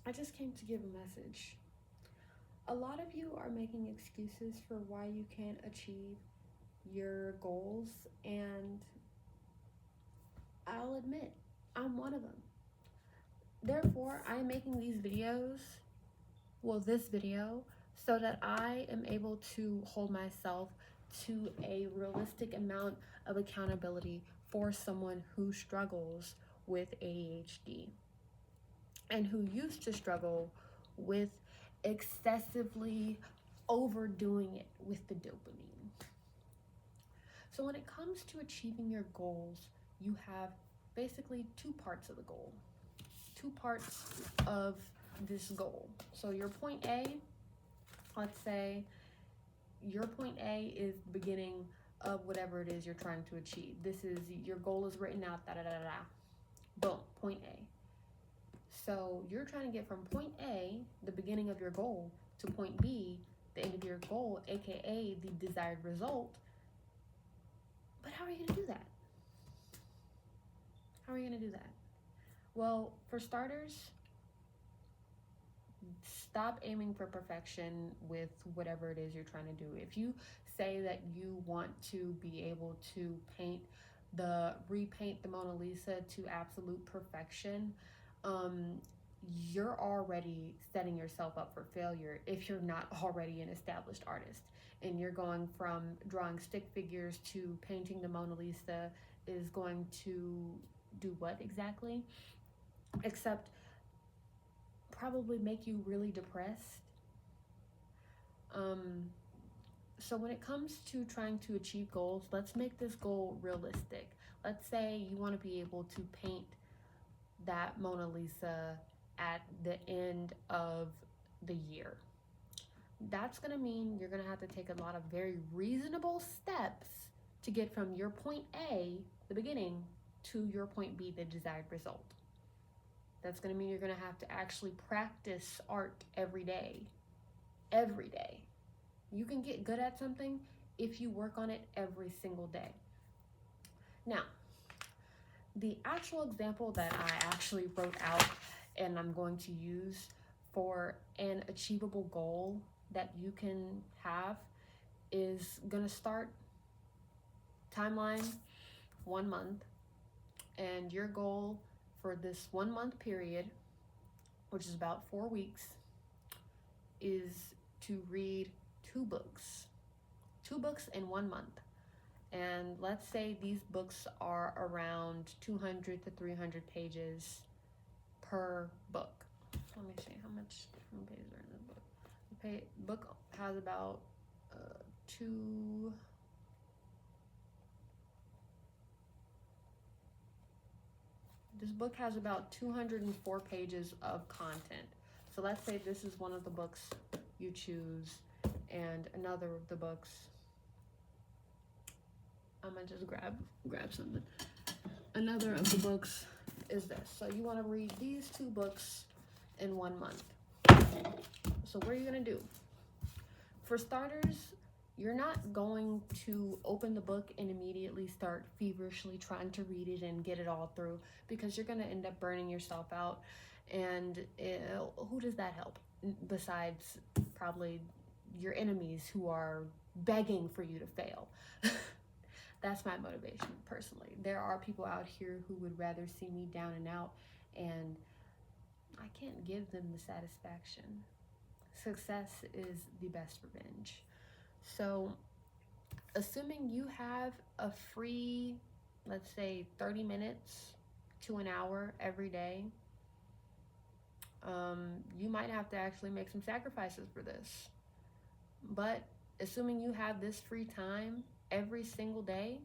I just came to give a message. A lot of you are making excuses for why you can't achieve your goals, and I'll admit, I'm one of them. Therefore, I am making these videos, this video, so that I am able to hold myself to a realistic amount of accountability for someone who struggles with ADHD and who used to struggle with excessively overdoing it with the dopamine. So when it comes to achieving your goals, you have basically two parts of the goal, two parts of this goal. So your point A, let's say your point A is the beginning of whatever it is you're trying to achieve. This is, your goal is written out, boom, point A. So you're trying to get from point A, the beginning of your goal, to point B, the end of your goal, aka the desired result. But how are you going to do that? How are you going to do that? Well, for starters, stop aiming for perfection with whatever it is you're trying to do. If you say that you want to be able to repaint the Mona Lisa to absolute perfection, you're already setting yourself up for failure if you're not already an established artist. And you're going from drawing stick figures to painting the Mona Lisa is going to do what exactly? Except probably make you really depressed. So when it comes to trying to achieve goals, let's make this goal realistic. Let's say you want to be able to paint that Mona Lisa at the end of the year. That's going to mean you're going to have to take a lot of very reasonable steps to get from your point A, the beginning, to your point B, the desired result. That's going to mean you're going to have to actually practice art every day. Every day. You can get good at something if you work on it every single day. Now, the actual example that I actually wrote out and I'm going to use for an achievable goal that you can have is going to start timeline 1 month, and your goal for this 1 month period, which is about 4 weeks, is to read 2 books in 1 month. And let's say these books are around 200 to 300 pages per book. Let me see how much different pages are in the book. The book has about This book has about 204 pages of content. So let's say this is one of the books you choose, and another of the books, I'm gonna just grab something. Another of the books is this. So you want to read these 2 books in 1 month. So what are you gonna do? For starters, you're not going to open the book and immediately start feverishly trying to read it and get it all through, because you're going to end up burning yourself out. And who does that help? Besides probably your enemies who are begging for you to fail. That's my motivation personally. There are people out here who would rather see me down and out, and I can't give them the satisfaction. Success is the best revenge. So assuming you have a free, let's say 30 minutes to an hour every day, you might have to actually make some sacrifices for this. But assuming you have this free time every single day,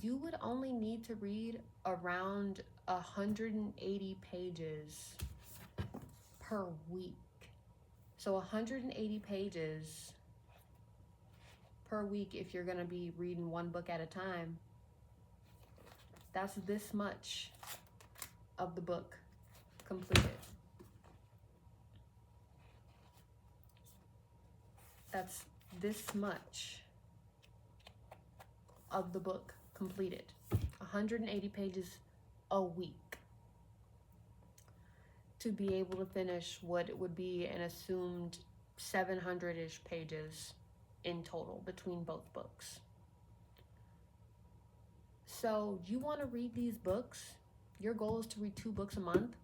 you would only need to read around 180 pages per week. So 180 pages per week if you're going to be reading 1 book at a time. That's this much of the book completed. That's this much of the book completed. 180 pages a week. to be able to finish what would be an assumed 700-ish pages in total between both books. So you want to read these books. Your goal is to read 2 books a month.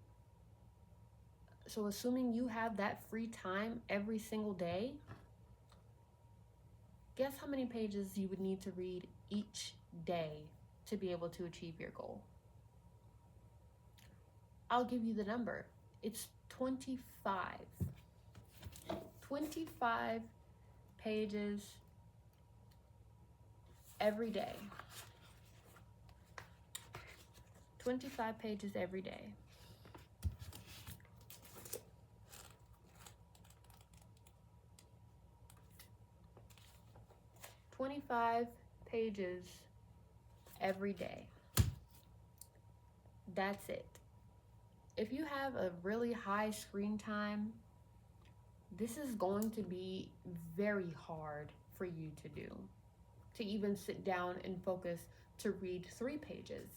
So assuming you have that free time every single day, guess how many pages you would need to read each day to be able to achieve your goal? I'll give you the number. It's 25. 25 pages every day. 25 pages every day. "25 pages every day. That's it. If you have a really high screen time, this is going to be very hard for you to do. To even sit down and focus to read 3 pages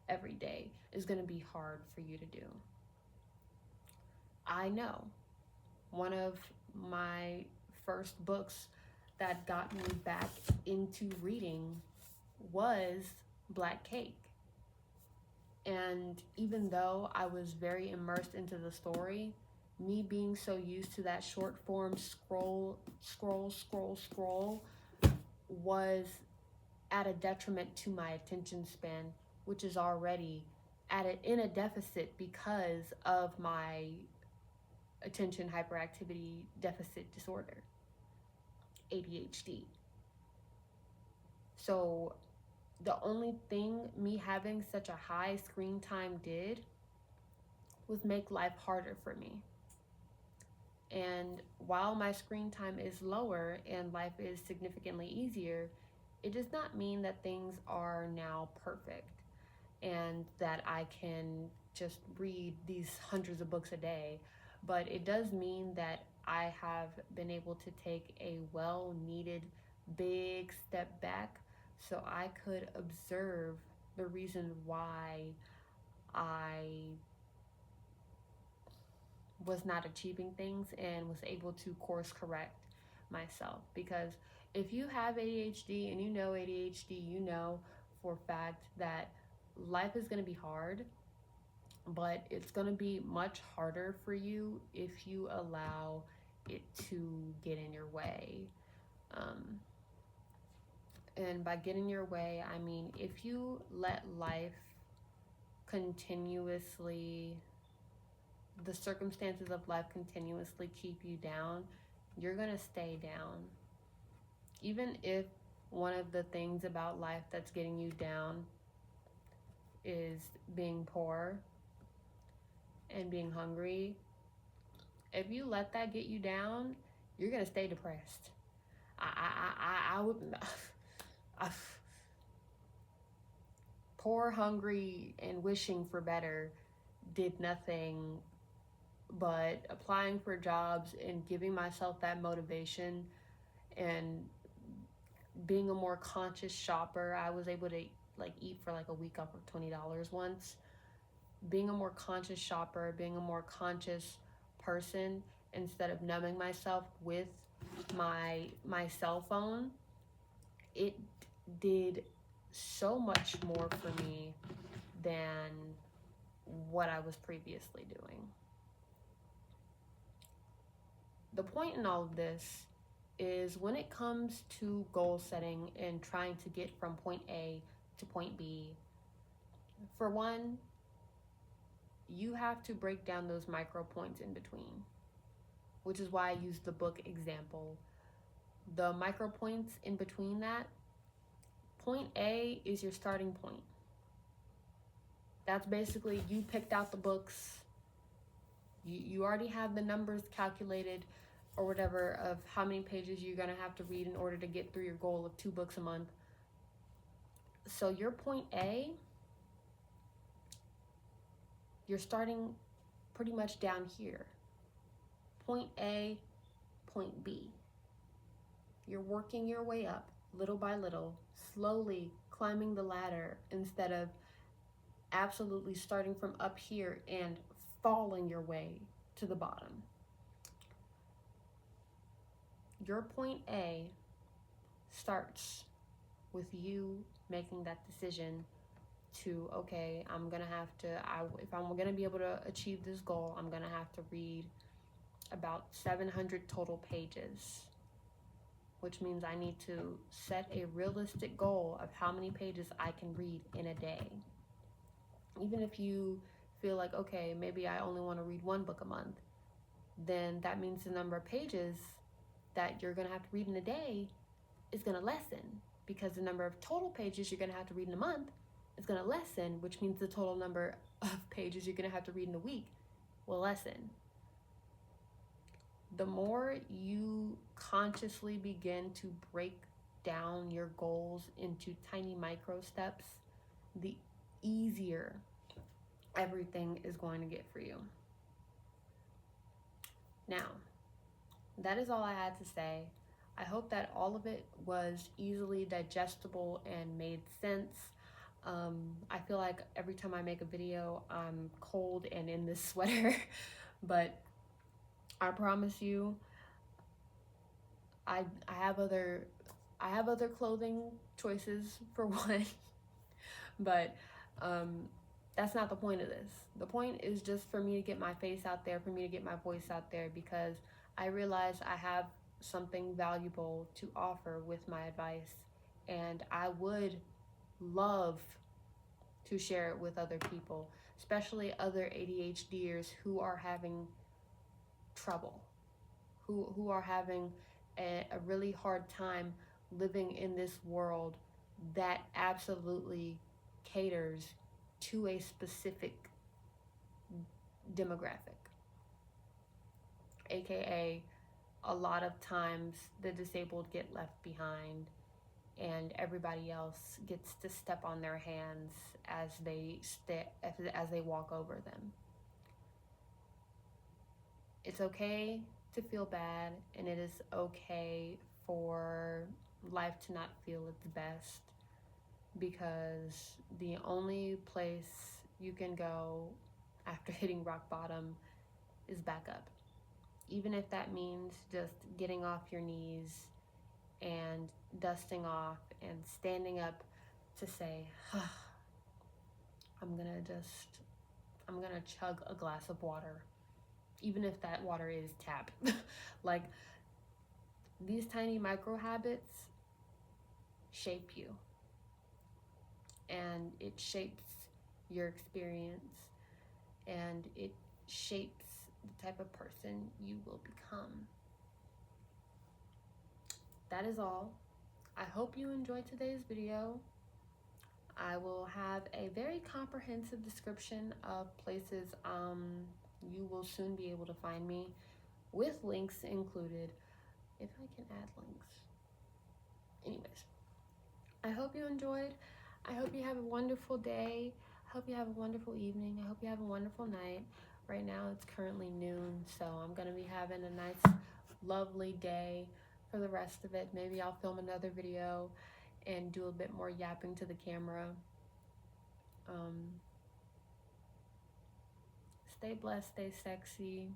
every day is going to be hard for you to do. I know. One of my first books that got me back into reading was Black Cake. And even though I was very immersed into the story, me being so used to that short form scroll was at a detriment to my attention span, which is already in a deficit because of my attention hyperactivity deficit disorder, ADHD. So the only thing me having such a high screen time did was make life harder for me. And while my screen time is lower and life is significantly easier, it does not mean that things are now perfect and that I can just read these hundreds of books a day. But it does mean that I have been able to take a well-needed big step back so I could observe the reason why I was not achieving things and was able to course correct myself. Because if you have ADHD and you know ADHD, you know for a fact that life is going to be hard, but it's going to be much harder for you if you allow it to get in your way. And by get in your way, I mean if you let life continuously, the circumstances of life continuously keep you down, you're going to stay down. Even if one of the things about life that's getting you down is being poor and being hungry, if you let that get you down, you're going to stay depressed. I would... Poor, hungry, and wishing for better did nothing but applying for jobs and giving myself that motivation and being a more conscious shopper. I was able to eat for a week off of $20 once. Being a more conscious shopper, being a more conscious person instead of numbing myself with my cell phone, it did so much more for me than what I was previously doing. The point in all of this is when it comes to goal setting and trying to get from point A to point B, for one, you have to break down those micro points in between, which is why I use the book example. The micro points in between that, point A is your starting point. That's basically, you picked out the books, you already have the numbers calculated or whatever of how many pages you're going to have to read in order to get through your goal of 2 books a month. So your point A, you're starting pretty much down here. Point A, point B. You're working your way up little by little, slowly climbing the ladder instead of absolutely starting from up here and falling your way to the bottom. Your point A starts with you making that decision to, okay, I'm gonna have to, if I'm gonna be able to achieve this goal, I'm gonna have to read about 700 total pages, which means I need to set a realistic goal of how many pages I can read in a day. Even if you feel like, okay, maybe I only want to read one book a month, then that means the number of pages that you're going to have to read in a day is going to lessen, because the number of total pages you're going to have to read in a month is going to lessen, which means the total number of pages you're going to have to read in a week will lessen. The more you consciously begin to break down your goals into tiny micro steps, the easier everything is going to get for you. Now, that is all I had to say. I hope that all of it was easily digestible and made sense. I feel like every time I make a video, I'm cold and in this sweater, but I promise you, I have other clothing choices for one, but that's not the point of this. The point is just for me to get my face out there, for me to get my voice out there, because I realize I have something valuable to offer with my advice, and I would love to share it with other people, especially other ADHDers who are having trouble, who are having a really hard time living in this world that absolutely caters to a specific demographic, aka a lot of times the disabled get left behind and everybody else gets to step on their hands as they walk over them. It's okay to feel bad, and it is okay for life to not feel its best, because the only place you can go after hitting rock bottom is back up. Even if that means just getting off your knees and dusting off and standing up to say, I'm gonna chug a glass of water, even if that water is tap. Like, these tiny micro habits shape you, and it shapes your experience, and it shapes the type of person you will become. That is all. I hope you enjoyed today's video. I will have a very comprehensive description of places you will soon be able to find me, with links included, if I can add links. Anyways, I hope you enjoyed. I hope you have a wonderful day. I hope you have a wonderful evening. I hope you have a wonderful night. Right now it's currently noon, so I'm gonna be having a nice, lovely day for the rest of it. Maybe I'll film another video and do a bit more yapping to the camera. Stay blessed, stay sexy.